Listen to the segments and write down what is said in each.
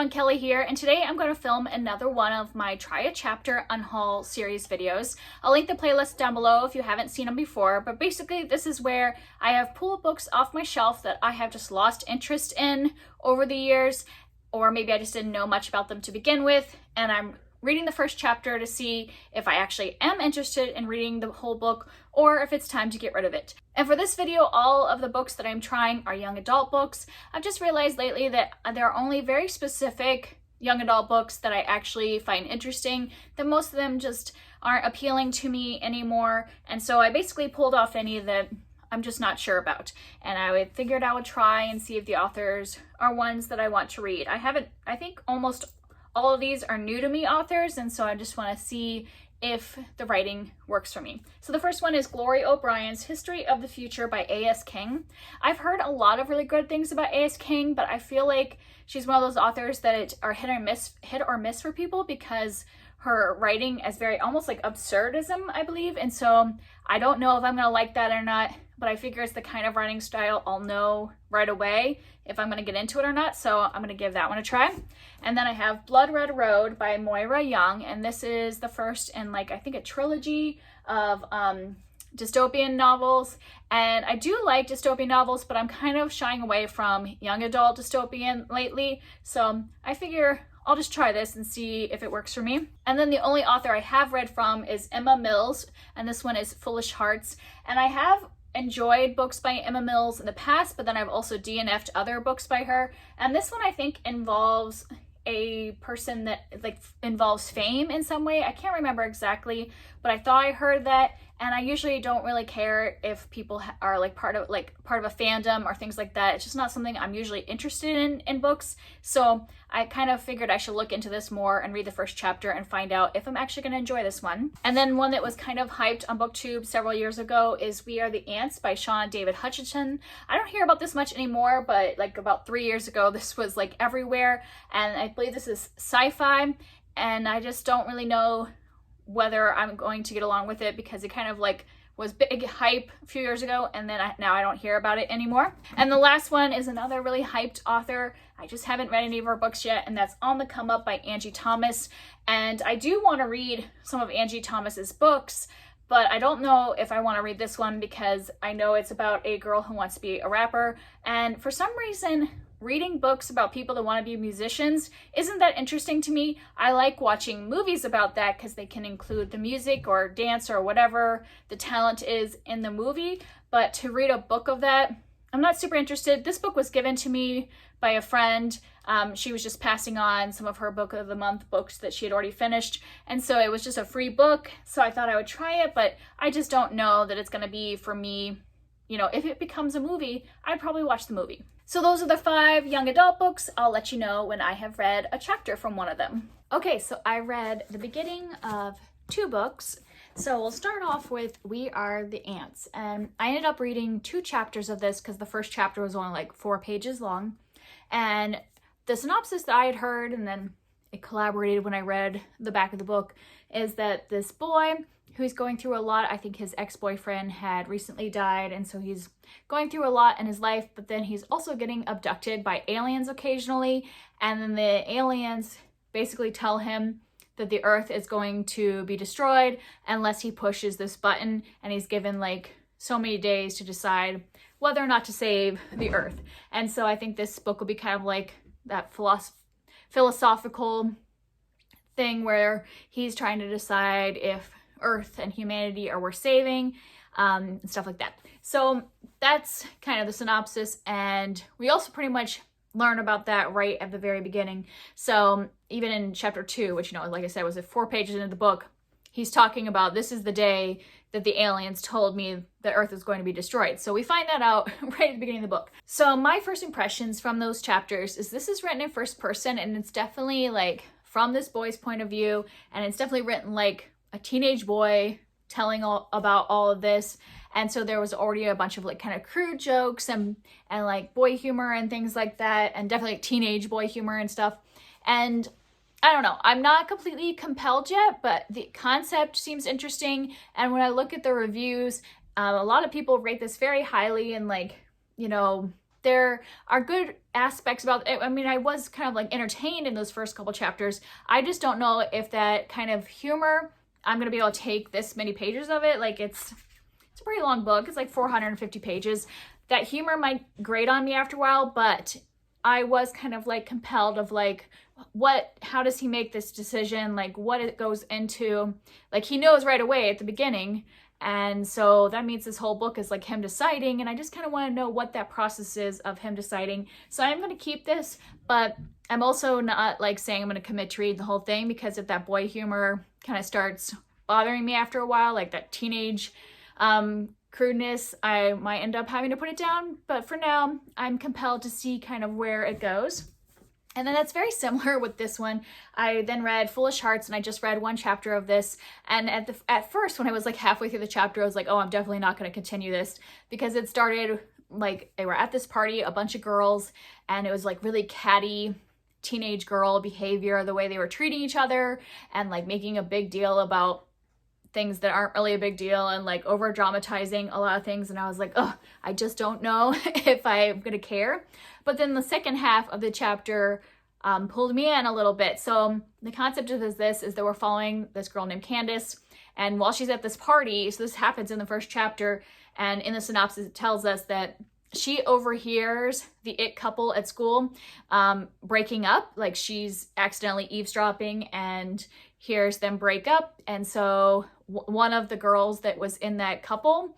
and Kelly here, and today I'm going to film another one of my Try a Chapter Unhaul series videos. I'll link the playlist down below if you haven't seen them before, but basically this is where I have pulled books off my shelf that I have just lost interest in over the years, or maybe I just didn't know much about them to begin with, and I'm reading the first chapter to see if I actually am interested in reading the whole book or if it's time to get rid of it. And for this video, all of the books that I'm trying are young adult books. I've just realized lately that there are only very specific young adult books that I actually find interesting, that most of them just aren't appealing to me anymore. And so I basically pulled off any that I'm just not sure about. And I figured I would try and see if the authors are ones that I want to read. I think almost all of these are new to me authors, and so I just want to see if the writing works for me. So the first one is Glory O'Brien's History of the Future by A.S. King. I've heard a lot of really good things about A.S. King, but I feel like she's one of those authors that are hit or miss for people because her writing is very almost like absurdism, I believe, and so I don't know if I'm going to like that or not, but I figure it's the kind of writing style I'll know right away if I'm going to get into it or not, so I'm going to give that one a try. And then I have Blood Red Road by Moira Young, and this is the first in I think a trilogy of dystopian novels, and I do like dystopian novels, but I'm kind of shying away from young adult dystopian lately, so I figure I'll just try this and see if it works for me. And then the only author I have read from is Emma Mills, and this one is Foolish Hearts. And I have enjoyed books by Emma Mills in the past, but then I've also DNF'd other books by her. And this one I think involves a person that involves fame in some way. I can't remember exactly, but I thought I heard that. And I usually don't really care if people are part of a fandom or things like that. It's just not something I'm usually interested in books. So I kind of figured I should look into this more and read the first chapter and find out if I'm actually going to enjoy this one. And then one that was kind of hyped on BookTube several years ago is We Are the Ants by Sean David Hutchinson. I don't hear about this much anymore, but about 3 years ago, this was everywhere. And I believe this is sci-fi, and I just don't really know whether I'm going to get along with it because it kind of was big hype a few years ago, and then now I don't hear about it anymore. And the last one is another really hyped author. I just haven't read any of her books yet, and that's On the Come Up by Angie Thomas. And I do want to read some of Angie Thomas's books, but I don't know if I want to read this one because I know it's about a girl who wants to be a rapper, and for some reason reading books about people that want to be musicians isn't that interesting to me. I like watching movies about that because they can include the music or dance or whatever the talent is in the movie, but to read a book of that, I'm not super interested. This book was given to me by a friend. She was just passing on some of her book of the month books that she had already finished, and so it was just a free book, so I thought I would try it, but I just don't know that it's going to be for me. If it becomes a movie, I'd probably watch the movie. So those are the 5 young adult books. I'll let you know when I have read a chapter from one of them. Okay, so I read the beginning of 2 books. So we'll start off with We Are the Ants. And I ended up reading 2 chapters of this because the first chapter was only 4 pages long. And the synopsis that I had heard, and then it collaborated when I read the back of the book, is that this boy who's going through a lot, I think his ex-boyfriend had recently died, and so he's going through a lot in his life, but then he's also getting abducted by aliens occasionally, and then the aliens basically tell him that the earth is going to be destroyed unless he pushes this button, and he's given so many days to decide whether or not to save the earth. And so I think this book will be kind of that philosophical thing where he's trying to decide if Earth and humanity are worth saving, and stuff like that. So that's kind of the synopsis, and we also pretty much learn about that right at the very beginning. So even in chapter 2, which like I said was 4 pages into the book, he's talking about this is the day that the aliens told me the Earth is going to be destroyed. So we find that out right at the beginning of the book. So my first impressions from those chapters is this is written in first person, and it's definitely from this boy's point of view, and it's definitely written a teenage boy telling about all of this. And so there was already a bunch of kind of crude jokes and boy humor and things like that, and definitely teenage boy humor and stuff. And I don't know, I'm not completely compelled yet, but the concept seems interesting. And when I look at the reviews, a lot of people rate this very highly and There are good aspects about it. I mean, I was kind of like entertained in those first couple chapters. I just don't know if that kind of humor, I'm going to be able to take this many pages of it. Like it's a pretty long book. It's like 450 pages. That humor might grate on me after a while, but I was kind of like compelled of like, how does he make this decision? Like what it goes into, like he knows right away at the beginning. And so that means this whole book is like him deciding, and I just kind of want to know what that process is of him deciding. So I'm going to keep this, but I'm also not like saying I'm going to commit to read the whole thing, because if that boy humor kind of starts bothering me after a while, like that teenage crudeness, I might end up having to put it down. But for now, I'm compelled to see kind of where it goes. And then that's very similar with this one. I then read Foolish Hearts, and I just read one chapter of this. And at first, when I was like halfway through the chapter, I was like, oh, I'm definitely not going to continue this, because it started like they were at this party, a bunch of girls, and it was like really catty teenage girl behavior, the way they were treating each other and like making a big deal about things that aren't really a big deal, and like over dramatizing a lot of things. And I was like, oh, I just don't know if I'm gonna care. But then the second half of the chapter pulled me in a little bit. So the concept of this is that we're following this girl named Candace, and while she's at this party, so this happens in the first chapter, and in the synopsis it tells us that she overhears the it couple at school breaking up. Like she's accidentally eavesdropping and hears them break up. And so one of the girls that was in that couple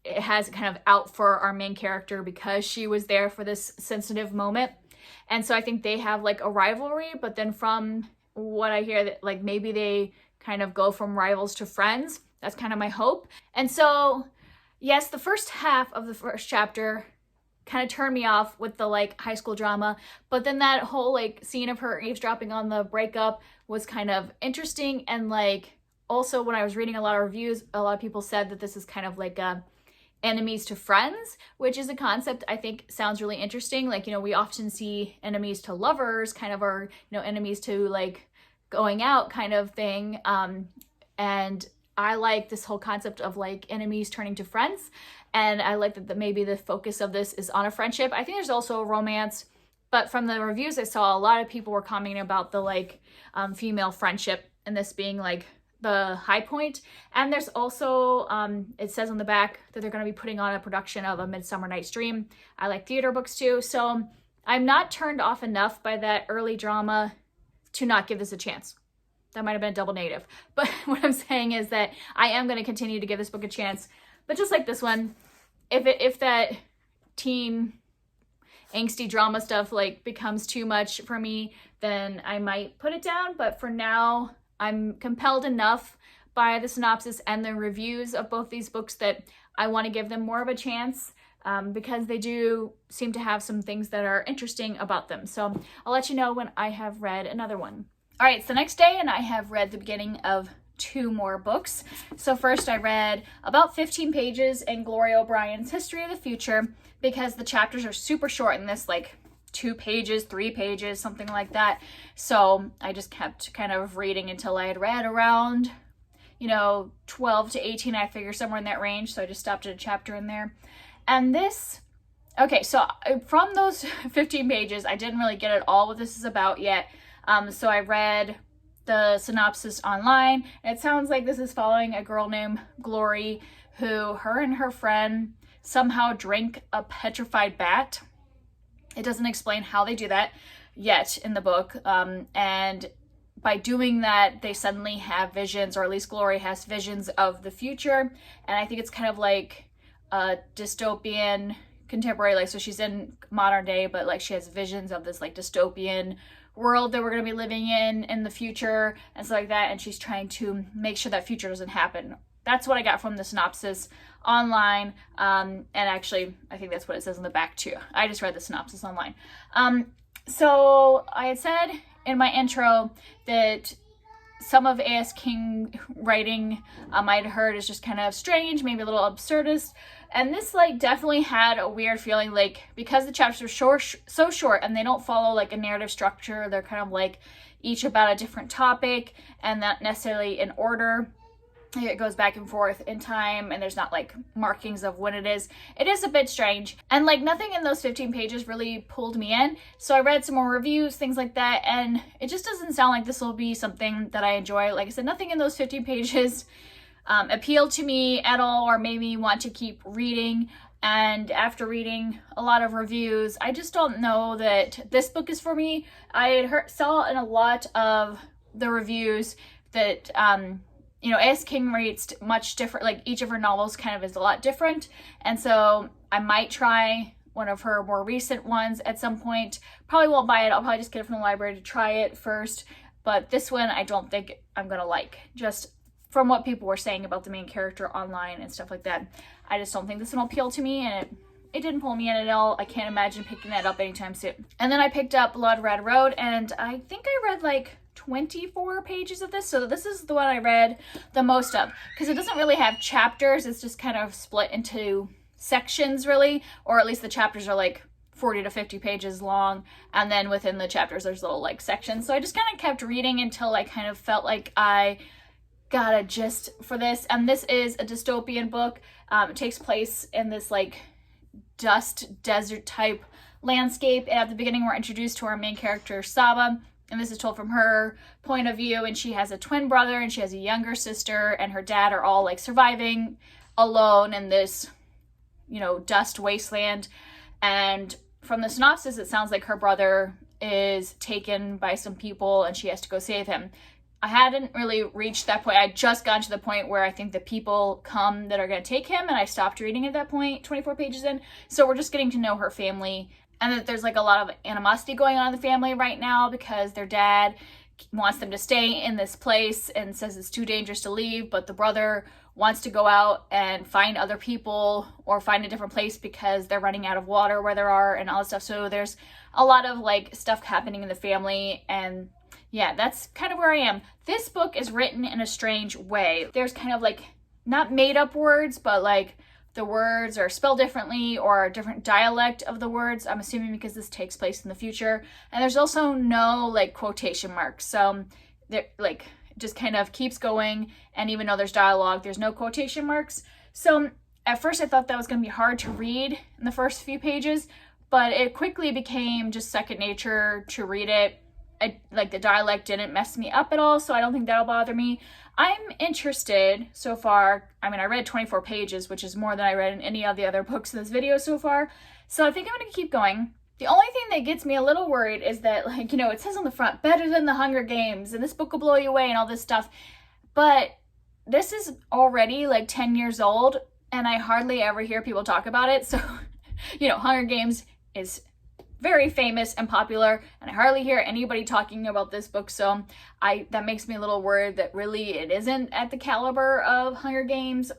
it has kind of out for our main character because she was there for this sensitive moment. And so I think they have like a rivalry, but then from what I hear, that like maybe they kind of go from rivals to friends. That's kind of my hope. And so yes, the first half of the first chapter kind of turned me off with the like high school drama, but then that whole like scene of her eavesdropping on the breakup was kind of interesting. And like also when I was reading a lot of reviews, a lot of people said that this is kind of like a enemies to friends, which is a concept I think sounds really interesting. Like, you know, we often see enemies to lovers kind of, or, you know, enemies to like going out kind of thing. And I like this whole concept of like enemies turning to friends. And I like that maybe the focus of this is on a friendship. I think there's also a romance, but from the reviews I saw, a lot of people were commenting about the like female friendship and this being like the high point. And there's also, it says on the back that they're going to be putting on a production of A Midsummer Night's Dream. I like theater books too. So I'm not turned off enough by that early drama to not give this a chance. That might have been a double negative. But what I'm saying is that I am going to continue to give this book a chance. But just like this one, if that teen angsty drama stuff like becomes too much for me, then I might put it down. But for now, I'm compelled enough by the synopsis and the reviews of both these books that I want to give them more of a chance, because they do seem to have some things that are interesting about them. So I'll let you know when I have read another one. All right, it's the next day and I have read the beginning of 2 more books. So first I read about 15 pages in Gloria O'Brien's History of the Future, because the chapters are super short in this, like 2 pages, 3 pages, something like that. So I just kept kind of reading until I had read around, 12 to 18, I figure somewhere in that range. So I just stopped at a chapter in there. And this, okay, so from those 15 pages, I didn't really get at all what this is about yet. So I read the synopsis online, and it sounds like this is following a girl named Glory who, her and her friend somehow drink a petrified bat. It doesn't explain how they do that yet in the book. And by doing that, they suddenly have visions, or at least Glory has visions of the future. And I think it's kind of like a dystopian contemporary, like, so she's in modern day, but like she has visions of this like dystopian world that we're going to be living in the future and stuff like that. And she's trying to make sure that future doesn't happen. That's what I got from the synopsis online. And actually, I think that's what it says on the back too. I just read the synopsis online. So I had said in my intro that some of A.S. King writing I had heard is just kind of strange, maybe a little absurdist. And this like definitely had a weird feeling, like because the chapters are so short and they don't follow like a narrative structure, they're kind of like each about a different topic and not necessarily in order. it goes back and forth in time and there's not like markings of when it is. It is a bit strange, and like nothing in those 15 pages really pulled me in. So I read some more reviews, things like that, and it just doesn't sound like this will be something that I enjoy. Like I said, nothing in those 15 pages appealed to me at all or made me want to keep reading. And after reading a lot of reviews, I just don't know that this book is for me. I had saw in a lot of the reviews that you know, A.S. King rates much different, like each of her novels kind of is a lot different. And so I might try one of her more recent ones at some point. Probably won't buy it. I'll probably just get it from the library to try it first. But this one I don't think I'm going to like. Just from what people were saying about the main character online and stuff like that. I just don't think this one will appeal to me, and it didn't pull me in at all. I can't imagine picking that up anytime soon. And then I picked up Blood Red Road, and I think I read like 24 pages of this. So this is the one I read the most of, because it doesn't really have chapters. It's just kind of split into sections really, or at least the chapters are like 40 to 50 pages long, and then within the chapters there's little like sections. So I just kind of kept reading until I kind of felt like I got a gist for this. And this is a dystopian book. It takes place in this like dust desert type landscape, and at the beginning we're introduced to our main character Saba, and this is told from her point of view, and she has a twin brother and she has a younger sister, and her dad are all like surviving alone in this, you know, dust wasteland. And from the synopsis it sounds like her brother is taken by some people and she has to go save him. I hadn't really reached that point. I just got to the point where I think the people come that are going to take him, and I stopped reading at that point, 24 pages in. So we're just getting to know her family, and that there's like a lot of animosity going on in the family right now because their dad wants them to stay in this place and says it's too dangerous to leave, but the brother wants to go out and find other people or find a different place because they're running out of water where there are and all this stuff. So there's a lot of like stuff happening in the family, and yeah, that's kind of where I am. This book is written in a strange way. There's kind of like, not made up words, but like the words are spelled differently or a different dialect of the words. I'm assuming because this takes place in the future. And there's also no like quotation marks. So there like just kind of keeps going. And even though there's dialogue, there's no quotation marks. So at first I thought that was going to be hard to read in the first few pages, but it quickly became just second nature to read it. Like the dialect didn't mess me up at all, so I don't think that'll bother me. I'm interested so far. I mean, I read 24 pages, which is more than I read in any of the other books in this video so far. So I think I'm going to keep going. The only thing that gets me a little worried is that, like, you know, it says on the front, better than the Hunger Games, and this book will blow you away and all this stuff. But this is already like 10 years old, and I hardly ever hear people talk about it. So, you know, Hunger Games is very famous and popular, and I hardly hear anybody talking about this book, so that makes me a little worried that really it isn't at the caliber of Hunger Games.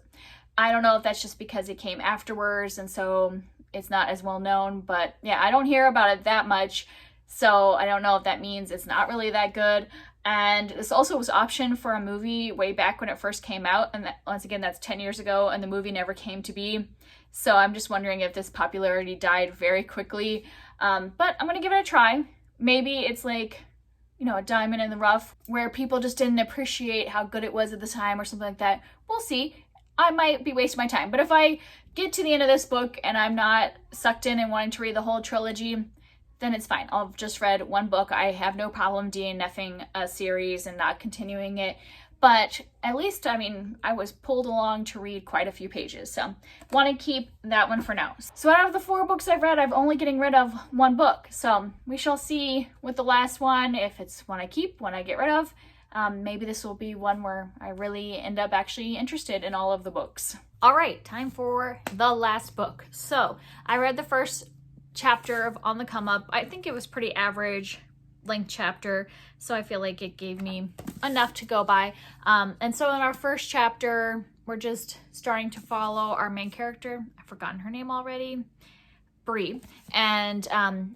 I don't know if that's just because it came afterwards and so it's not as well known, but yeah, I don't hear about it that much, so I don't know if that means it's not really that good. And this also was optioned for a movie way back when it first came out, and that, once again, that's 10 years ago, and the movie never came to be. So I'm just wondering if this popularity died very quickly. But I'm gonna give it a try. Maybe it's like, you know, a diamond in the rough where people just didn't appreciate how good it was at the time or something like that. We'll see. I might be wasting my time. But if I get to the end of this book and I'm not sucked in and wanting to read the whole trilogy, then it's fine. I'll just read one book. I have no problem DNFing a series and not continuing it. But at least, I mean, I was pulled along to read quite a few pages. So want to keep that one for now. So out of the 4 books I've read, I'm only getting rid of 1 book. So we shall see with the last one, if it's one I keep, one I get rid of. Maybe this will be one where I really end up actually interested in all of the books. All right, time for the last book. So I read the first chapter of On the Come Up. I think it was pretty average length chapter, so I feel like it gave me enough to go by. And so in our first chapter, we're just starting to follow our main character. I've forgotten her name already. Bree. And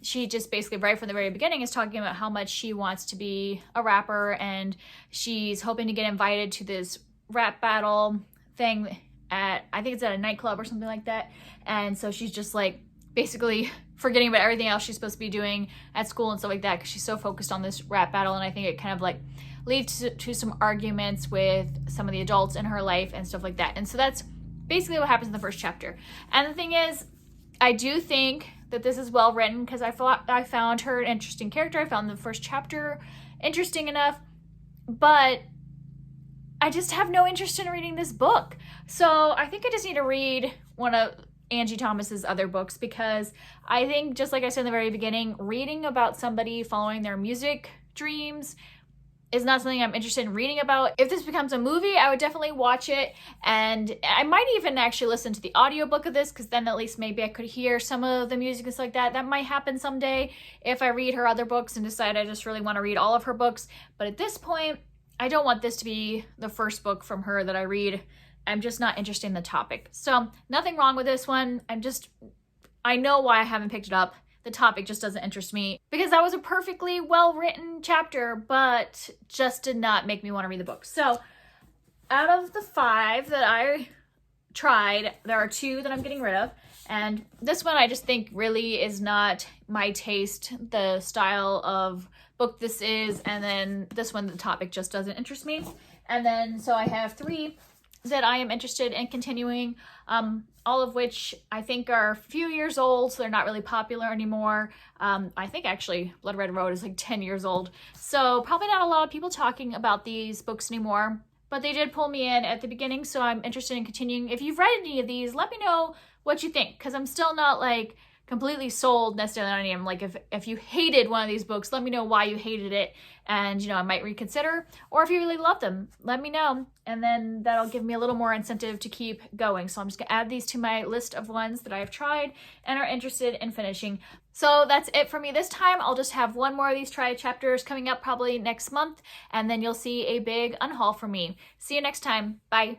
she just basically right from the very beginning is talking about how much she wants to be a rapper, and she's hoping to get invited to this rap battle thing at, I think it's at a nightclub or something like that. And so she's just like basically forgetting about everything else she's supposed to be doing at school and stuff like that because she's so focused on this rap battle. And I think it kind of like leads to some arguments with some of the adults in her life and stuff like that. And so that's basically what happens in the first chapter. And the thing is, I do think that this is well written because I found her an interesting character. I found the first chapter interesting enough, but I just have no interest in reading this book. So I think I just need to read one of Angie Thomas's other books, because I think, just like I said in the very beginning, reading about somebody following their music dreams is not something I'm interested in reading about. If this becomes a movie, I would definitely watch it, and I might even actually listen to the audiobook of this, because then at least maybe I could hear some of the music and stuff like that. That might happen someday if I read her other books and decide I just really want to read all of her books. But at this point, I don't want this to be the first book from her that I read. I'm just not interested in the topic. So nothing wrong with this one. I know why I haven't picked it up. The topic just doesn't interest me, because that was a perfectly well-written chapter, but just did not make me want to read the book. So out of the 5 that I tried, there are 2 that I'm getting rid of. And this one I just think really is not my taste, the style of book this is. And then this one, the topic just doesn't interest me. And then so I have 3 that I am interested in continuing, all of which I think are a few years old, so they're not really popular anymore. I think actually Blood Red Road is like 10 years old, so probably not a lot of people talking about these books anymore, but they did pull me in at the beginning, so I'm interested in continuing. If you've read any of these, let me know what you think, because I'm still not like completely sold necessarily on any of them. Like if you hated one of these books, let me know why you hated it, and I might reconsider. Or if you really love them, let me know, and then that'll give me a little more incentive to keep going. So I'm just gonna add these to my list of ones that I have tried and are interested in finishing. So that's it for me this time. I'll just have one more of these try chapters coming up probably next month, and then you'll see a big unhaul from me. See you next time. Bye.